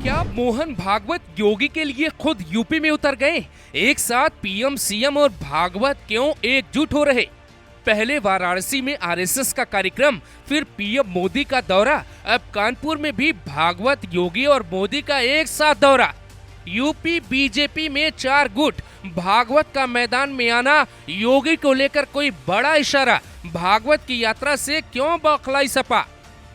क्या मोहन भागवत योगी के लिए खुद यूपी में उतर गए? एक साथ पीएम सीएम और भागवत क्यों एकजुट हो रहे? पहले वाराणसी में आरएसएस का कार्यक्रम, फिर पीएम मोदी का दौरा, अब कानपुर में भी भागवत, योगी और मोदी का एक साथ दौरा। यूपी बीजेपी में 4 गुट, भागवत का मैदान में आना, योगी को लेकर कोई बड़ा इशारा, भागवत की यात्रा से क्यों बौखलाई सपा?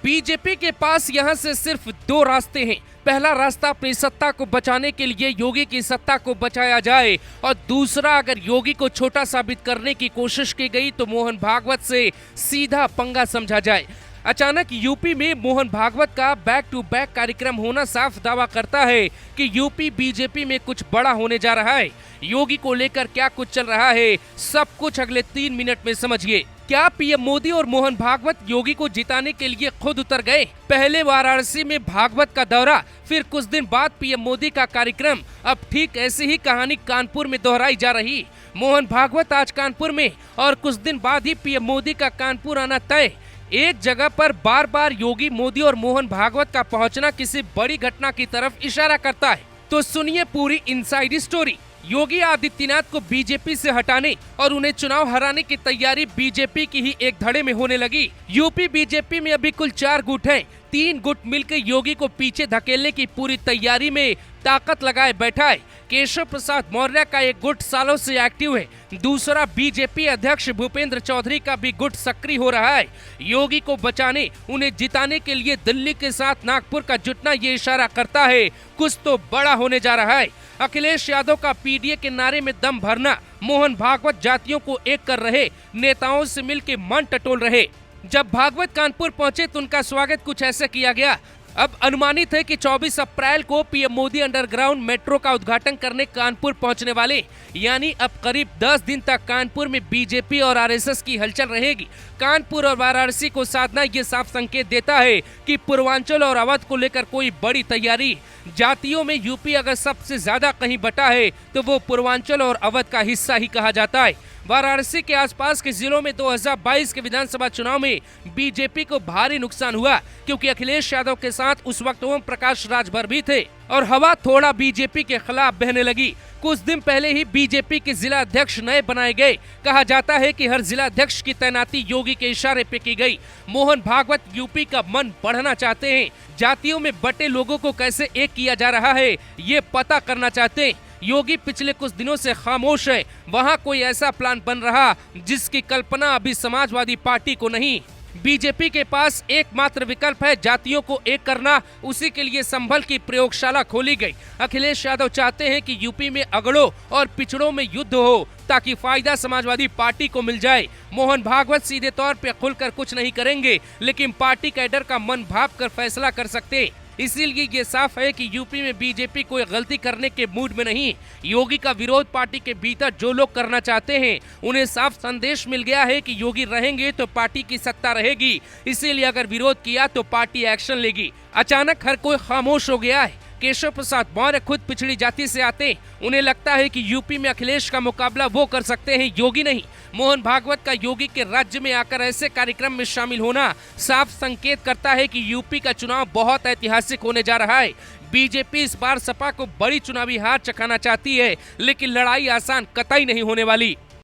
बीजेपी के पास यहां से सिर्फ 2 रास्ते हैं। पहला रास्ता अपनी सत्ता को बचाने के लिए योगी की सत्ता को बचाया जाए, और दूसरा, अगर योगी को छोटा साबित करने की कोशिश की गई तो मोहन भागवत से सीधा पंगा समझा जाए। अचानक यूपी में मोहन भागवत का बैक टू बैक कार्यक्रम होना साफ दावा करता है कि यूपी बीजेपी में कुछ बड़ा होने जा रहा है। योगी को लेकर क्या कुछ चल रहा है, सब कुछ अगले 3 मिनट में समझिए। क्या पीएम मोदी और मोहन भागवत योगी को जिताने के लिए खुद उतर गए? पहले वाराणसी में भागवत का दौरा, फिर कुछ दिन बाद पीएम मोदी का कार्यक्रम। अब ठीक ऐसी ही कहानी कानपुर में दोहराई जा रही। मोहन भागवत आज कानपुर में, और कुछ दिन बाद ही पीएम मोदी का कानपुर आना तय। एक जगह पर बार बार योगी, मोदी और मोहन भागवत का पहुंचना किसी बड़ी घटना की तरफ इशारा करता है। तो सुनिए पूरी इनसाइड स्टोरी। योगी आदित्यनाथ को बीजेपी से हटाने और उन्हें चुनाव हराने की तैयारी बीजेपी की ही एक धड़े में होने लगी। यूपी बीजेपी में अभी कुल 4 गुट हैं। 3 गुट मिलकर योगी को पीछे धकेलने की पूरी तैयारी में ताकत लगाए बैठा है। केशव प्रसाद मौर्य का एक गुट सालों से एक्टिव है। दूसरा, बीजेपी अध्यक्ष भूपेंद्र चौधरी का भी गुट सक्रिय हो रहा है। योगी को बचाने, उन्हें जिताने के लिए दिल्ली के साथ नागपुर का जुटना ये इशारा करता है कुछ तो बड़ा होने जा रहा है। अखिलेश यादव का पीडीए के नारे में दम भरना, मोहन भागवत जातियों को एक कर रहे, नेताओं से मिलकर मन टटोल रहे। जब भागवत कानपुर पहुंचे तो उनका स्वागत कुछ ऐसा किया गया। अब अनुमानित है कि 24 अप्रैल को पीएम मोदी अंडरग्राउंड मेट्रो का उद्घाटन करने कानपुर पहुंचने वाले, यानी अब करीब 10 दिन तक कानपुर में बीजेपी और आरएसएस की हलचल रहेगी। कानपुर और वाराणसी को साधना ये साफ संकेत देता है कि पूर्वांचल और अवध को लेकर कोई बड़ी तैयारी। जातियों में यूपी अगर सबसे ज्यादा कहीं बटा है तो वो पूर्वांचल और अवध का हिस्सा ही कहा जाता है। वाराणसी के आसपास के जिलों में 2022 के विधानसभा चुनाव में बीजेपी को भारी नुकसान हुआ, क्योंकि अखिलेश यादव के साथ उस वक्त ओम प्रकाश राजभर भी थे और हवा थोड़ा बीजेपी के खिलाफ बहने लगी। कुछ दिन पहले ही बीजेपी के जिला अध्यक्ष नए बनाए गए। कहा जाता है कि हर जिला अध्यक्ष की तैनाती योगी के इशारे पे की गई। मोहन भागवत यूपी का मन बढ़ाना चाहते हैं। जातियों में बटे लोगों को कैसे एक किया जा रहा है, ये पता करना चाहते हैं। योगी पिछले कुछ दिनों से खामोश है। वहाँ कोई ऐसा प्लान बन रहा जिसकी कल्पना अभी समाजवादी पार्टी को नहीं। बीजेपी के पास एकमात्र विकल्प है जातियों को एक करना। उसी के लिए संभल की प्रयोगशाला खोली गई। अखिलेश यादव चाहते हैं कि यूपी में अगड़ों और पिछड़ों में युद्ध हो, ताकि फायदा समाजवादी पार्टी को मिल जाए। मोहन भागवत सीधे तौर पे खुलकर कुछ नहीं करेंगे, लेकिन पार्टी कैडर का मन भाप कर फैसला कर सकते। इसीलिए ये साफ है कि यूपी में बीजेपी कोई गलती करने के मूड में नहीं। योगी का विरोध पार्टी के भीतर जो लोग करना चाहते हैं, उन्हें साफ संदेश मिल गया है कि योगी रहेंगे तो पार्टी की सत्ता रहेगी। इसीलिए अगर विरोध किया तो पार्टी एक्शन लेगी। अचानक हर कोई खामोश हो गया है। केशव प्रसाद मौर्य खुद पिछड़ी जाति से आते। उन्हें लगता है कि यूपी में अखिलेश का मुकाबला वो कर सकते हैं, योगी नहीं। मोहन भागवत का योगी के राज्य में आकर ऐसे कार्यक्रम में शामिल होना साफ संकेत करता है कि यूपी का चुनाव बहुत ऐतिहासिक होने जा रहा है। बीजेपी इस बार सपा को बड़ी चुनावी हार चखाना चाहती है, लेकिन लड़ाई आसान कतई नहीं होने वाली।